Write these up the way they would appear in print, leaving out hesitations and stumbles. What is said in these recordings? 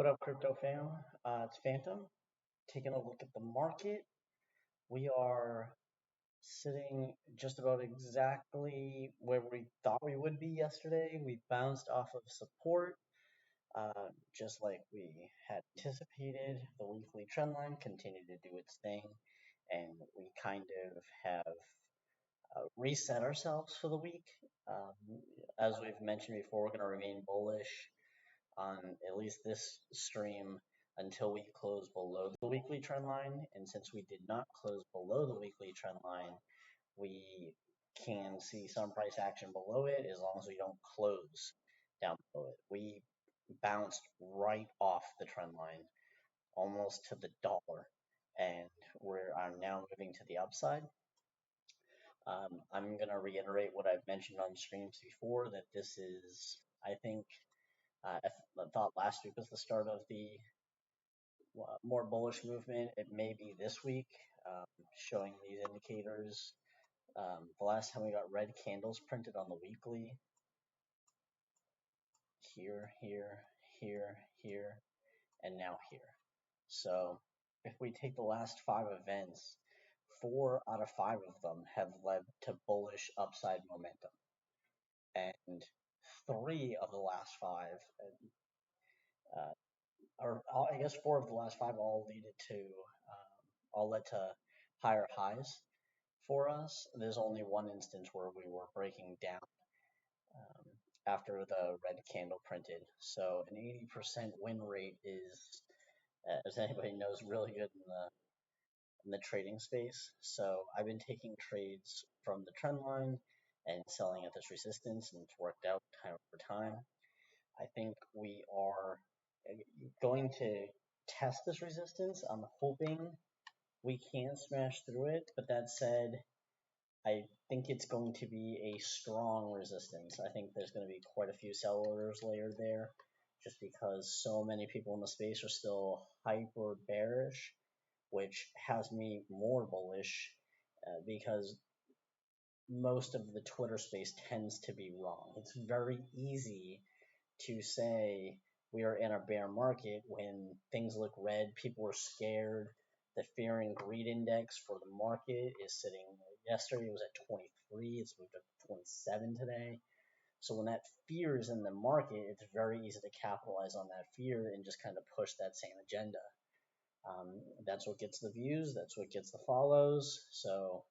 What up, crypto fam? It's Phantom. Taking a look at the market. We are sitting just about exactly where we thought we would be yesterday. We bounced off of support, just like we had anticipated. The weekly trend line continued to do its thing, and we kind of have reset ourselves for the week. As we've mentioned before, we're going to remain bullish on at least this stream until we close below the weekly trend line. And since we did not close below the weekly trend line, we can see some price action below it as long as we don't close down below it. We bounced right off the trend line, almost to the dollar, and I'm now moving to the upside. I'm going to reiterate what I've mentioned on streams before, that this is, I think, I thought last week was the start of the more bullish movement. It may be this week, showing these indicators. The last time we got red candles printed on the weekly, here, and now here. So if we take the last 5 events, 4 out of 5 of them have led to bullish upside momentum. And 3 of the last 5, or I guess 4 of the last 5 all led to higher highs for us. There's only one instance where we were breaking down after the red candle printed. So an 80% win rate is, as anybody knows, really good in the trading space. So I've been taking trades from the trend line and selling at this resistance, and it's worked out time over time. I think we are going to test this resistance. I'm hoping we can smash through it, but that said, I think it's going to be a strong resistance. I think there's going to be quite a few sell orders layered there, just because so many people in the space are still hyper bearish, which has me more bullish because most of the Twitter space tends to be wrong. It's very easy to say we are in a bear market when things look red, people are scared. The fear and greed index for the market is sitting, yesterday it was at 23, it's moved up to 27 today. So when that fear is in the market, it's very easy to capitalize on that fear and just kind of push that same agenda. That's what gets the views, that's what gets the follows. So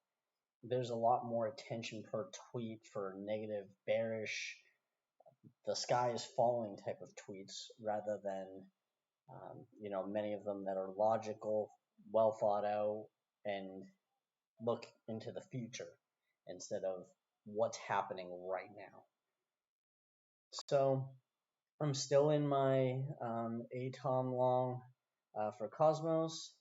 there's a lot more attention per tweet for negative, bearish, the sky is falling type of tweets rather than many of them that are logical, well thought out, and look into the future instead of what's happening right now. So I'm still in my ATOM long for Cosmos.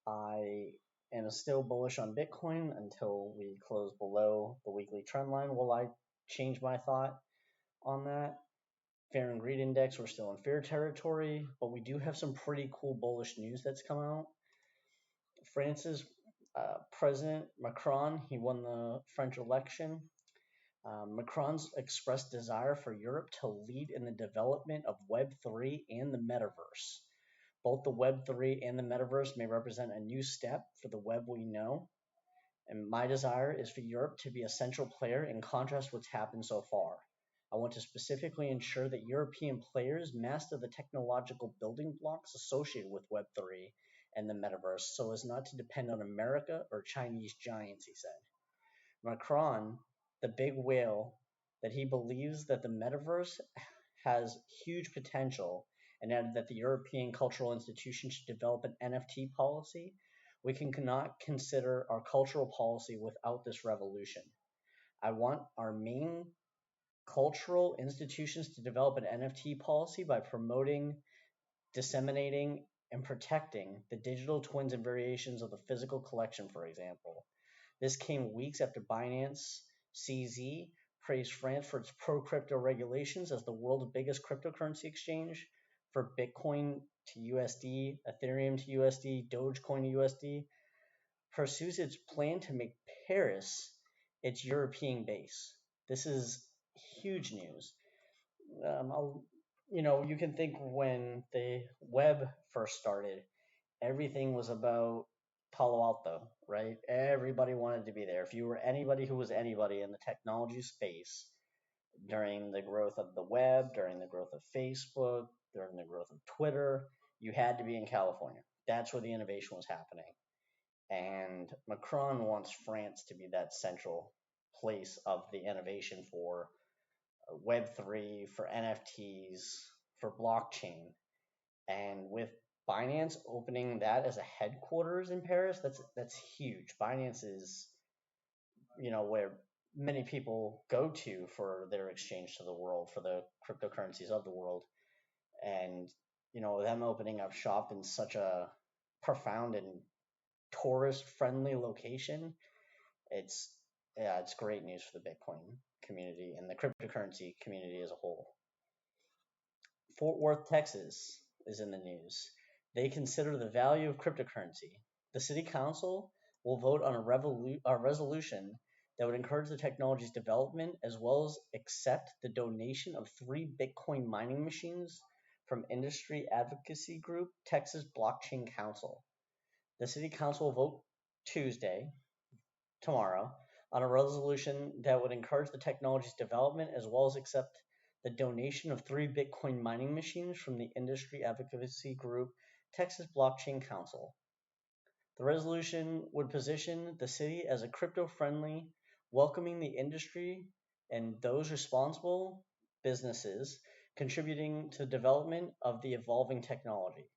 I am still bullish on Bitcoin until we close below the weekly trend line. Will I change my thought on that? Fear and greed index, we're still in fear territory, but we do have some pretty cool bullish news that's come out. France's President Macron, he won the French election. Macron's expressed desire for Europe to lead in the development of Web3 and the metaverse. Both the Web3 and the metaverse may represent a new step for the web we know, and my desire is for Europe to be a central player in contrast to what's happened so far. I want to specifically ensure that European players master the technological building blocks associated with Web3 and the metaverse so as not to depend on America or Chinese giants, he said. Macron, the big whale, that he believes that the metaverse has huge potential and added that the European cultural institution should develop an NFT policy. We cannot consider our cultural policy without this revolution. I want our main cultural institutions to develop an NFT policy by promoting, disseminating, and protecting the digital twins and variations of the physical collection, for example. This came weeks after Binance CZ praised France for its pro-crypto regulations as the world's biggest cryptocurrency exchange for Bitcoin to USD, Ethereum to USD, Dogecoin to USD, pursues its plan to make Paris its European base. This is huge news. I'll you can think when the web first started, everything was about Palo Alto, right? Everybody wanted to be there. If you were anybody who was anybody in the technology space during the growth of the web, during the growth of Facebook, during the growth of Twitter, you had to be in California. That's where the innovation was happening. And Macron wants France to be that central place of the innovation for Web3, for NFTs, for blockchain. And with Binance opening that as a headquarters in Paris, that's huge. Binance is, where many people go to for their exchange to the world, for the cryptocurrencies of the world. And, them opening up shop in such a profound and tourist friendly location, it's yeah, it's great news for the Bitcoin community and the cryptocurrency community as a whole. Fort Worth, Texas is in the news. They consider the value of cryptocurrency. The city council will vote on a resolution that would encourage the technology's development as well as accept the donation of 3 Bitcoin mining machines from industry advocacy group Texas Blockchain Council. The city council will vote Tuesday, tomorrow, on a resolution that would encourage the technology's development as well as accept the donation of 3 Bitcoin mining machines from the industry advocacy group Texas Blockchain Council. The resolution would position the city as a crypto-friendly, welcoming the industry and those responsible businesses contributing to the development of the evolving technology.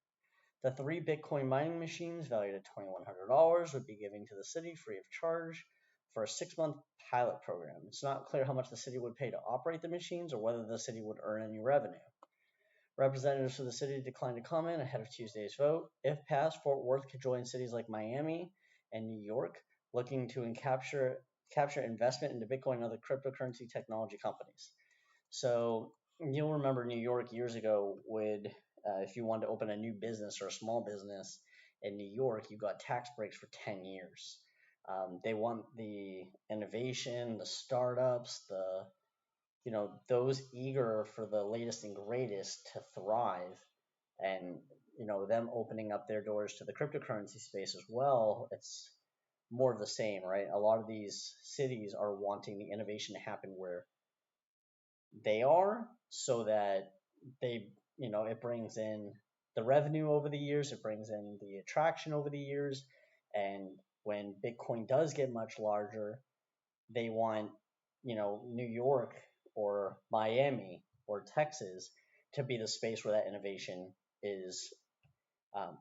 The 3 Bitcoin mining machines, valued at $2,100, would be given to the city free of charge for a 6-month pilot program. It's not clear how much the city would pay to operate the machines or whether the city would earn any revenue. Representatives for the city declined to comment ahead of Tuesday's vote. If passed, Fort Worth could join cities like Miami and New York, looking to capture investment into Bitcoin and other cryptocurrency technology companies. So you'll remember New York years ago would, if you wanted to open a new business or a small business in New York, you got tax breaks for 10 years. They want the innovation, the startups, those eager for the latest and greatest to thrive, and them opening up their doors to the cryptocurrency space as well. It's more of the same, right? A lot of these cities are wanting the innovation to happen where they are, so that it brings in the revenue over the years, it brings in the attraction over the years, and when Bitcoin does get much larger, they want New York or Miami or Texas to be the space where that innovation is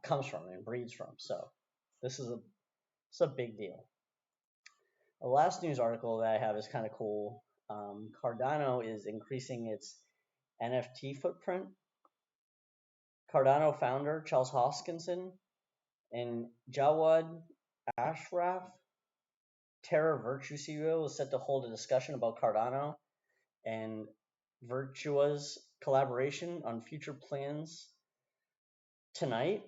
comes from and breeds from. So this is a big deal. The last news article that I have is kind of cool. Cardano is increasing its NFT footprint. Cardano founder Charles Hoskinson and Jawad Ashraf, Terra Virtue CEO, is set to hold a discussion about Cardano and Virtua's collaboration on future plans tonight.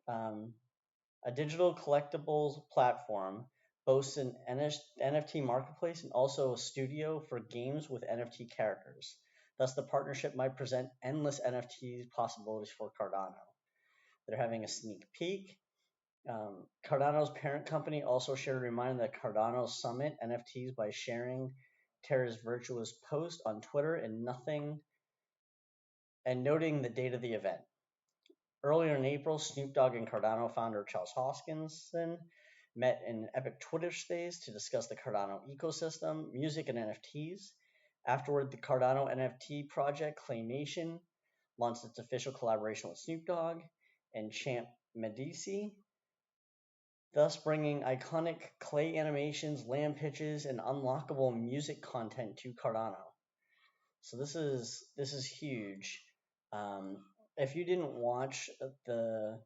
A digital collectibles platform boasts an NFT marketplace and also a studio for games with NFT characters. Thus, the partnership might present endless NFT possibilities for Cardano. They're having a sneak peek. Cardano's parent company also shared a reminder that Cardano Summit NFTs by sharing Terra's Virtua's post on Twitter and noting the date of the event. Earlier in April, Snoop Dogg and Cardano founder Charles Hoskinson met in epic Twitter space to discuss the Cardano ecosystem, music, and NFTs. Afterward, the Cardano NFT project Claymation launched its official collaboration with Snoop Dogg and Champ Medici, thus bringing iconic clay animations, land pitches, and unlockable music content to Cardano. So this is huge. If you didn't watch um,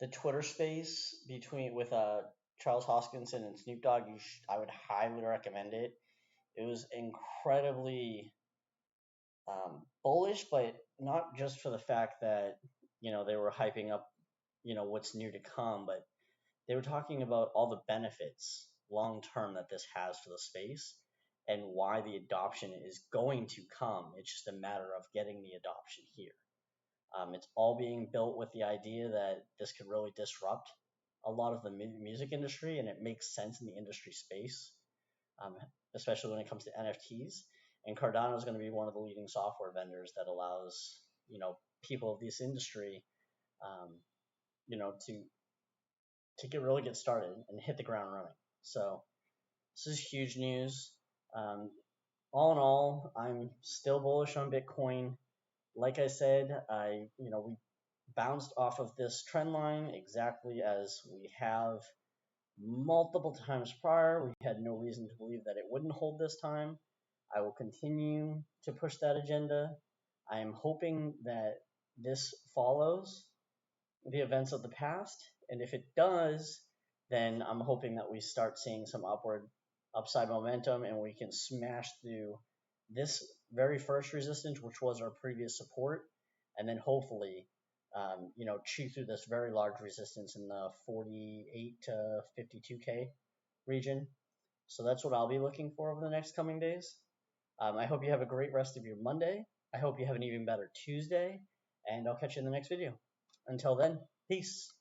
the Twitter space with Charles Hoskinson and Snoop Dogg, I would highly recommend it. It was incredibly bullish, but not just for the fact that they were hyping up what's new to come, but they were talking about all the benefits long term that this has for the space, and why the adoption is going to come. It's just a matter of getting the adoption here. It's all being built with the idea that this could really disrupt a lot of the music industry, and it makes sense in the industry space, um, especially when it comes to NFTs. And Cardano is going to be one of the leading software vendors that allows people of this industry, um, to get started and hit the ground running. So this is huge news. Um, all in all, I'm still bullish on Bitcoin. Like I said, we bounced off of this trend line exactly as we have multiple times prior. We had no reason to believe that it wouldn't hold this time. I will continue to push that agenda. I am hoping that this follows the events of the past, and if it does, then I'm hoping that we start seeing some upside momentum, and we can smash through this very first resistance, which was our previous support, and then hopefully, chew through this very large resistance in the 48 to 52K region. So that's what I'll be looking for over the next coming days. I hope you have a great rest of your Monday. I hope you have an even better Tuesday, and I'll catch you in the next video. Until then, peace.